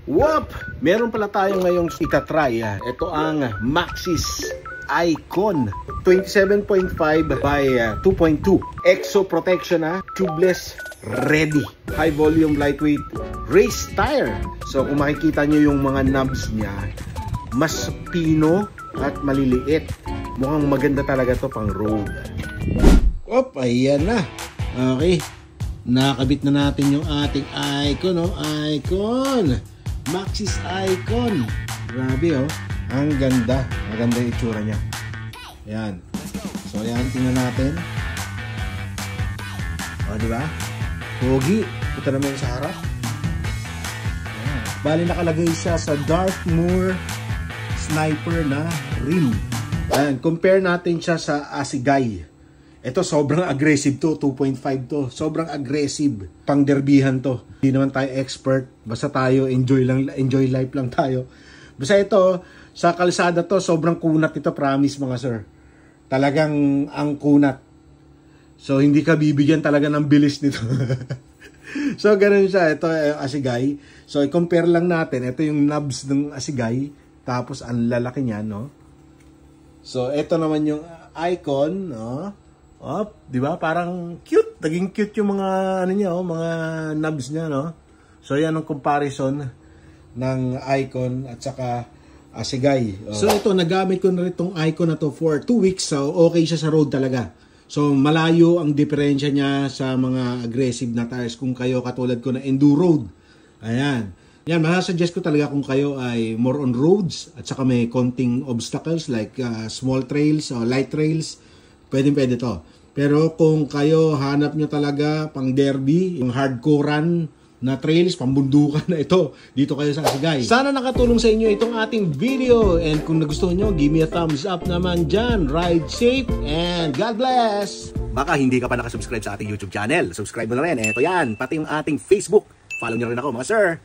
Whoop! Meron pala tayo ngayong itatry. Ito ang Maxxis Icon 27.5 by 2.2 Exo Protection, tubeless, ready, high volume, lightweight race tire. So kung makikita nyo yung mga knobs nya, mas pino at maliliit. Mukhang maganda talaga to pang road. Op, ayan na. Okay, nakabit na natin yung ating Icon. Icon Maxxis Icon. Grabe ang ganda. Maganda yung itsura nya. Ayan. So ayan, tingnan natin. O, diba? Pogi. Punta naman sa harap. Ayan. Bali nakalagay siya sa Darkmoor Sniper na rim. Ayan. Compare natin siya sa Assegai. Ito sobrang aggressive to. 2.5 to. Sobrang aggressive. Pang derbihan to. Hindi naman tayo expert. Basta tayo enjoy life lang tayo. Basta ito, sa kalsada to, sobrang kunat ito, promise mga sir. Talagang ang kunat. So, hindi ka bibigyan talaga ng bilis nito. So, ganun siya. Ito yung Assegai. So, i-compare lang natin. Ito yung knobs ng Assegai. Tapos, ang lalaki niya, no? So, ito naman yung Icon, no? Oh, di ba? Parang cute. Naging cute yung mga, ano niya, mga knobs niya, no? So, yan ang comparison ng Icon at saka Assegai. So ito, nagamit ko na rin itong Icon na to for 2 weeks. So okay siya sa road talaga. So malayo ang diferensya niya sa mga aggressive na tires kung kayo katulad ko na enduro road. Ayan. Yan, masasuggest ko talaga kung kayo ay more on roads at saka may konting obstacles like small trails o light trails. Pwede to. Pero kung kayo hanap nyo talaga pang derby, yung hardcore run na trails, pambundukan na ito, dito kayo sa Assegai. Sana nakatulong sa inyo itong ating video. And kung nagustuhan nyo, give me a thumbs up naman dyan. Ride safe and God bless! Baka hindi ka pa nakasubscribe sa ating YouTube channel. Subscribe mo na rin. Ito yan. Pati yung ating Facebook. Follow nyo rin ako mga sir.